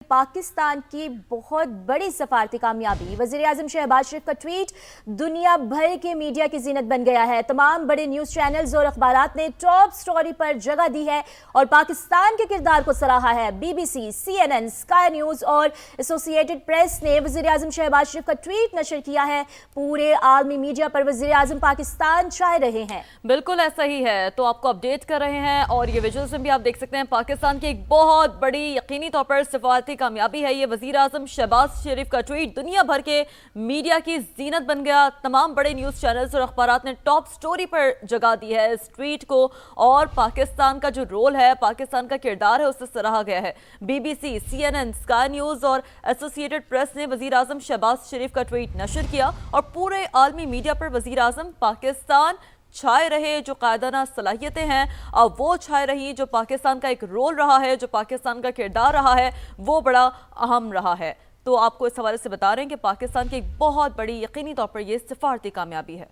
पाकिस्तान की बहुत बड़ी सफारती कामयाबी। वज़ीर-ए-आज़म शहबाज शरीफ का ट्वीट दुनिया भर के मीडिया की जीनत बन गया है। तमाम बड़े न्यूज़ चैनल्स और अखबारात ने टॉप स्टोरी पर जगह दी है और पाकिस्तान के किरदार को सराहा है। BBC, CNN, स्काई न्यूज़ और एसोसिएटेड प्रेस ने वज़ीर-ए-आज़म शहबाज शरीफ का ट्वीट नशर किया है। पूरे आलमी मीडिया पर वज़ीर-ए-आज़म पाकिस्तान छाए रहे हैं। बिल्कुल ऐसा ही है, तो आपको अपडेट कर रहे हैं और ये विजुअल्स में भी आप देख सकते हैं। पाकिस्तान की एक बहुत बड़ी यकीनी तौर पर सिफारती कामयाबी है ये। वज़ीर-ए-आज़म शहबाज शरीफ का ट्वीट दुनिया भर के मीडिया की जीनत बन गया। तमाम बड़े न्यूज़ चैनल्स और अखबारात ने टॉप स्टोरी पर जगह दी है इस ट्वीट को और पाकिस्तान का जो रोल है, पाकिस्तान का किरदार है, उससे सराहा गया है। BBC, CNN, स्काई न्यूज़ और एसोसिएटेड प्रेस ने वज़ीर-ए-आज़म शहबाज शरीफ का ट्वीट नशर किया और पूरे आलमी मीडिया पर वज़ीर-ए-आज़म पाकिस्तान छाए रहे। जो कायदाना सलाहियतें हैं अब वो छाए रही, जो पाकिस्तान का एक रोल रहा है, जो पाकिस्तान का किरदार रहा है, वो बड़ा अहम रहा है। तो आपको इस हवाले से बता रहे हैं कि पाकिस्तान की एक बहुत बड़ी यकीनी तौर पर यह सिफारती कामयाबी है।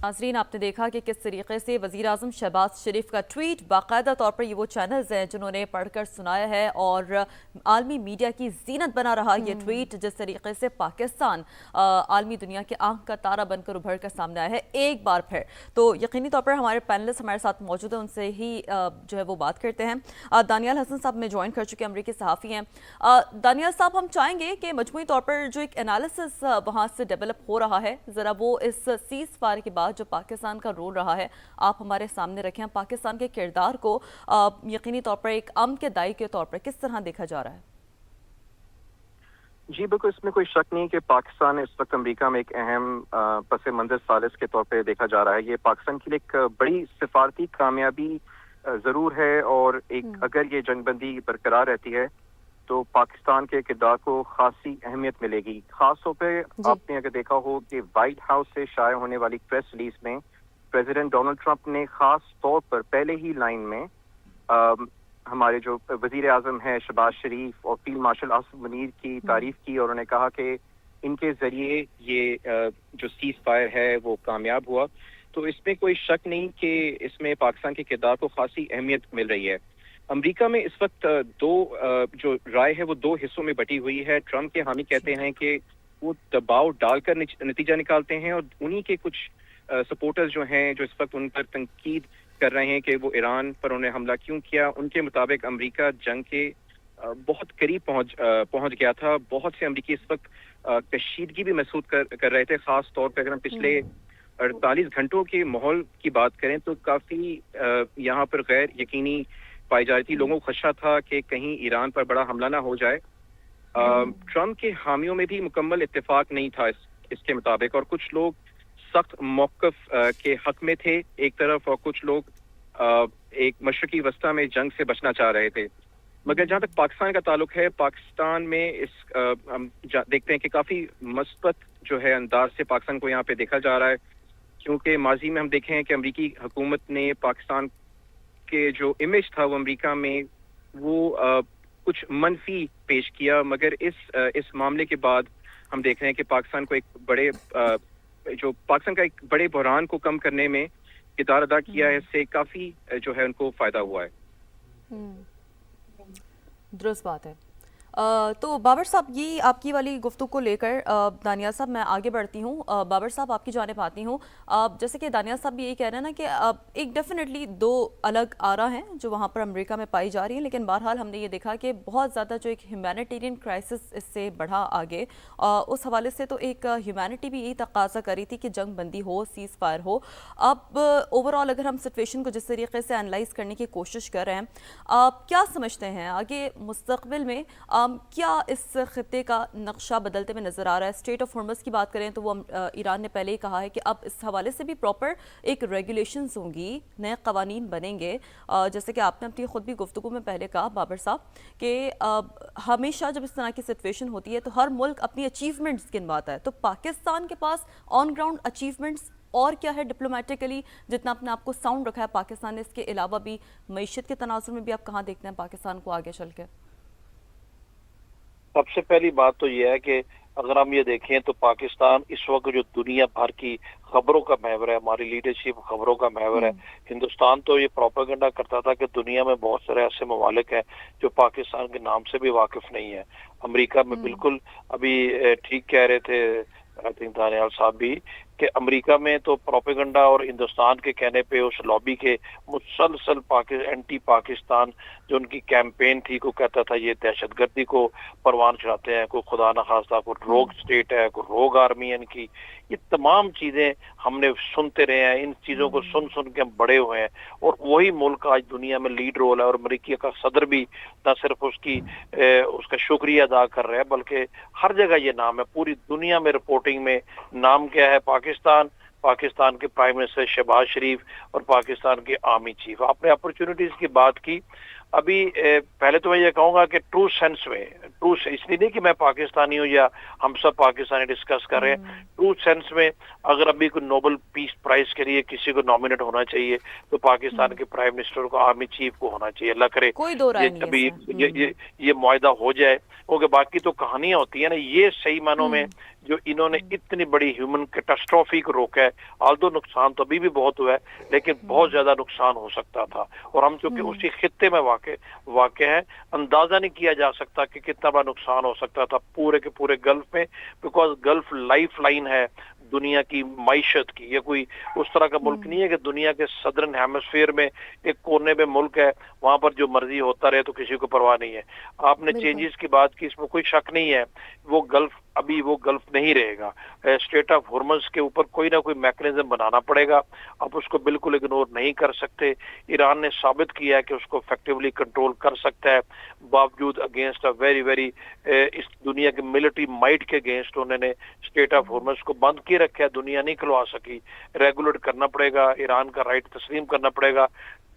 नाज़रीन, आपने देखा कि किस तरीके से वज़ीर-ए-आज़म शहबाज शरीफ का ट्वीट, बाकायदा तौर पर ये वो चैनल्स हैं जिन्होंने पढ़कर सुनाया है और आलमी मीडिया की जीनत बना रहा ये ट्वीट। जिस तरीके से पाकिस्तान आलमी दुनिया के आंख का तारा बनकर उभर कर सामने आया है एक बार फिर, तो यकीनी तौर पर हमारे पैनलिस्ट हमारे साथ मौजूद हैं, उनसे ही जो है वो बात करते हैं। दानियाल हसन साहब में ज्वाइन कर चुके अमरीकी सहाफ़ी हैं। दानियाल साहब, हम चाहेंगे कि मजमूई तौर पर जो एक एनालिसिस वहाँ से डेवलप हो रहा है, ज़रा वो इस सीज़ फायर के बाद जो पाकिस्तान का रोल रहा है आप हमारे सामने रखें। पाकिस्तान के किरदार को यकीनी तौर पर एक अमन के दाई के तौर पर किस तरह देखा जा रहा है? जी बिल्कुल, इसमें कोई शक नहीं कि पाकिस्तान इस वक्त अमेरिका में एक अहम पस मंजर सालिस के तौर पर देखा जा रहा है। ये पाकिस्तान के लिए एक बड़ी सिफारती कामयाबी जरूर है और एक अगर ये जंगबंदी बरकरार रहती है तो पाकिस्तान के किरदार को खासी अहमियत मिलेगी। खास तौर पे आपने अगर देखा हो कि व्हाइट हाउस से शाये होने वाली प्रेस रिलीज में प्रेसिडेंट डोनाल्ड ट्रंप ने खास तौर पर पहले ही लाइन में हमारे जो वजीर आजम है शहबाज शरीफ और फील्ड मार्शल आसिफ मुनीर की तारीफ की और उन्होंने कहा कि इनके जरिए ये जो सीज फायर है वो कामयाब हुआ। तो इसमें कोई शक नहीं कि इसमें पाकिस्तान के किरदार को खासी अहमियत मिल रही है। अमेरिका में इस वक्त जो राय है वो दो हिस्सों में बटी हुई है। ट्रंप के हामी कहते हैं कि वो दबाव डालकर नतीजा निकालते हैं और उन्हीं के कुछ सपोर्टर्स जो हैं जो इस वक्त उन पर तनकीद कर रहे हैं कि वो ईरान पर उन्हें हमला क्यों किया। उनके मुताबिक अमेरिका जंग के बहुत करीब पहुंच गया था। बहुत से अमेरिकी इस वक्त कशीदगी भी महसूस कर रहे थे। खास तौर पर अगर हम पिछले 48 घंटों के माहौल की बात करें तो काफी यहाँ पर गैर यकीनी पाई जा रही थी। लोगों को खदशा था कि कहीं ईरान पर बड़ा हमला ना हो जाए। ट्रंप के हामियों में भी मुकम्मल इत्तेफाक नहीं था इसके मुताबिक और कुछ लोग सख्त मौक़िफ़ के हक में थे एक तरफ और कुछ लोग एक मशरकी वस्ता में जंग से बचना चाह रहे थे। मगर जहाँ तक पाकिस्तान का ताल्लुक है, पाकिस्तान में हम देखते हैं कि काफ़ी मस्बत जो है अंदाज से पाकिस्तान को यहाँ पे देखा जा रहा है, क्योंकि माजी में हम देखे हैं कि अमरीकी हुकूमत ने पाकिस्तान के जो इमेज था वो अमेरिका में वो कुछ मनफी पेश किया। मगर इस मामले के बाद हम देख रहे हैं कि पाकिस्तान को पाकिस्तान का एक बड़े बहरान को कम करने में किरदार अदा किया है। इससे काफी जो है उनको फायदा हुआ है। दुरुस्त बात है। तो बाबर साहब, ये आपकी वाली गुफ्तगू को लेकर दानियाल साहब मैं आगे बढ़ती हूँ। बाबर साहब आपकी जानिब आती हूँ। जैसे कि दानियाल साहब भी यही कह रहे हैं ना कि एक डेफिनेटली दो अलग आरा हैं जो वहाँ पर अमेरिका में पाई जा रही हैं, लेकिन बहरहाल हमने ये देखा कि बहुत ज़्यादा जो एक ह्यूमैनिटेरियन क्राइसिस इससे बढ़ा आगे। उस हवाले से तो एक ह्यूमैनिटी भी यही तकाजा करी थी कि जंग बंदी हो, सीज़ फायर हो। अब ओवरऑल अगर हम सिचुएशन को जिस तरीके से एनालाइज करने की कोशिश कर रहे हैं, आप क्या समझते हैं आगे मुस्तकबिल में क्या इस खित्ते का नक्शा बदलते हुए नजर आ रहा है? स्टेट ऑफ हॉर्मस की बात करें तो वो ईरान ने पहले ही कहा है कि अब इस हवाले से भी प्रॉपर एक रेगुलेशंस होंगी, नए कवानीन बनेंगे। जैसे कि आपने अपनी खुद भी गुफ्तगू में पहले कहा बाबर साहब कि हमेशा जब इस तरह की सिचुएशन होती है तो हर मुल्क अपनी अचीवमेंट्स गिनवाता है। तो पाकिस्तान के पास ऑन ग्राउंड अचीवमेंट्स और क्या है डिप्लोमेटिकली, जितना अपने आप को साउंड रखा है पाकिस्तान ने? इसके अलावा भी मईशत के तनाजुर में भी आप कहाँ देखते हैं पाकिस्तान को आगे चल के? سب سے پہلی بات تو یہ ہے کہ اگر ہم یہ دیکھیں تو پاکستان اس وقت جو دنیا بھر کی خبروں کا محور ہے، ہماری لیڈرشپ خبروں کا محور ہے. ہندوستان تو یہ پروپیگنڈا کرتا تھا کہ دنیا میں بہت سارے ایسے ممالک ہیں جو پاکستان کے نام سے بھی واقف نہیں ہے. امریکہ میں بالکل ابھی ٹھیک کہہ رہے تھے آئی تھنک دانیال صاحب بھی کہ امریکہ میں تو پروپیگنڈا اور ہندوستان کے کہنے پہ اس لابی کے مسلسل اینٹی پاکستان جو ان کی کیمپین تھی، کو کہتا تھا یہ دہشت گردی کو پروان چڑھاتے ہیں، کوئی خدا نخواستہ کوئی روگ اسٹیٹ ہے، کوئی روگ آرمی ہے ان کی. یہ تمام چیزیں ہم نے سنتے رہے ہیں، ان چیزوں کو سن سن کے ہم بڑے ہوئے ہیں. اور وہی ملک آج دنیا میں لیڈ رول ہے، اور امریکہ کا صدر بھی نہ صرف اس کا شکریہ ادا کر رہے ہیں بلکہ ہر جگہ یہ نام ہے. پوری دنیا میں رپورٹنگ میں نام کیا ہے؟ پاکستان کے پرائم منسٹر شہباز شریف اور پاکستان کے آرمی چیف. آپ نے اپرچونٹیز کی بات کی. ابھی پہلے تو میں یہ کہوں گا کہ ٹرو سینس میں، اس لیے نہیں کہ میں پاکستانی ہوں یا ہم سب پاکستانی ڈسکس کر رہے ہیں، ٹرو سینس میں اگر ابھی کوئی نوبل پیس پرائز کے لیے کسی کو نامینیٹ ہونا چاہیے تو پاکستان کے پرائم منسٹر کو، آرمی چیف کو ہونا چاہیے. اللہ کرے کوئی دو رائے نہیں ابھی ہے. یہ معاہدہ ہو جائے. کیونکہ باقی تو کہانیاں ہوتی ہیں نا، یہ صحیح معنوں میں جو انہوں نے اتنی بڑی ہیومن کیٹاسٹروفی کو روکا ہے. آلدو نقصان تو ابھی بھی بہت ہوا ہے لیکن بہت زیادہ نقصان ہو سکتا تھا، اور ہم چونکہ اسی خطے میں واقع ہیں، اندازہ نہیں کیا جا سکتا کہ کتنا بڑا نقصان ہو سکتا تھا پورے کے پورے گلف میں. بیکاز گلف لائف لائن ہے دنیا کی معیشت کی. یہ کوئی اس طرح کا ملک نہیں ہے کہ دنیا کے صدرن ہیمسفیئر میں ایک کونے میں ملک ہے، وہاں پر جو مرضی ہوتا رہے تو کسی کو پرواہ نہیں ہے. آپ نے چینجز کی بات کی، اس میں کوئی شک نہیں ہے، وہ گلف نہیں رہے گا. اسٹریٹ آف ہارمز کے اوپر کوئی نہ کوئی میکنزم بنانا پڑے گا. آپ اس کو بالکل اگنور نہیں کر سکتے. ایران نے ثابت کیا ہے کہ اس کو افیکٹولی کنٹرول کر سکتا ہے، باوجود اگینسٹ ویری اس دنیا کے ملٹری مائٹ کے اگینسٹ انہوں نے اسٹریٹ آف ہارمز کو بند کیے رکھا ہے. دنیا نہیں کھلوا سکی. ریگولیٹ کرنا پڑے گا، ایران کا رائٹ تسلیم کرنا پڑے گا.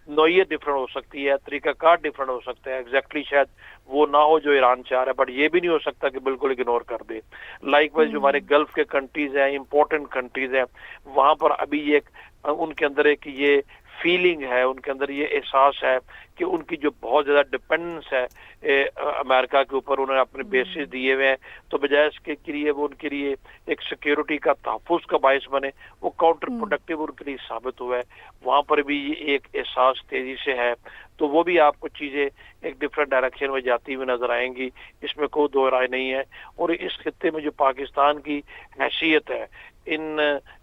نوعیت ڈفرنٹ ہو سکتی ہے، طریقہ کار ڈفرنٹ ہو سکتا ہے، ایگزیکٹلی شاید وہ نہ ہو جو ایران چاہ رہا ہے، بٹ یہ بھی نہیں ہو سکتا کہ بالکل اگنور کر دے. لائک وائز جو ہمارے گلف کے کنٹریز ہیں، امپورٹنٹ کنٹریز ہیں، وہاں پر ابھی ان کے اندر ایک یہ فیلنگ ہے، ان کے اندر یہ احساس ہے کہ ان کی جو بہت زیادہ ڈپینڈنس ہے امریکہ کے اوپر، انہوں نے اپنے بیسز دیے ہوئے ہیں، تو بجائے اس کے لیے وہ ان کے لیے ایک سیکیورٹی کا تحفظ کا باعث بنے، وہ کاؤنٹر پروڈکٹیو ان کے لیے ثابت ہوا ہے. وہاں پر بھی یہ ایک احساس تیزی سے ہے. تو وہ بھی آپ کو چیزیں ایک ڈفرینٹ ڈائریکشن میں جاتی ہوئی نظر آئیں گی، اس میں کوئی دو رائے نہیں ہے. اور اس خطے میں جو پاکستان کی حیثیت ہے in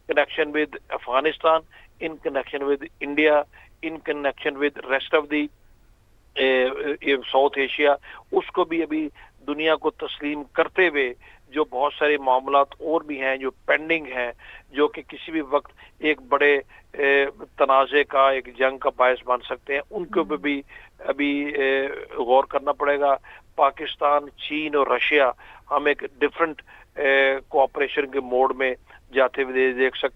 connection with Afghanistan, in connection with India, in connection with rest of the south Asia, اس کو بھی ابھی دنیا کو تسلیم کرتے ہوئے جو بہت سارے معاملات اور بھی ہیں جو پینڈنگ ہیں، جو کہ کسی بھی وقت ایک بڑے تنازع کا، ایک جنگ کا باعث بن سکتے ہیں، ان کو بھی ابھی غور کرنا پڑے گا. پاکستان، چین اور رشیا ہم ایک ڈفرنٹ کوآپریشن کے موڈ میں جاتے ہوئے دیکھ سکتے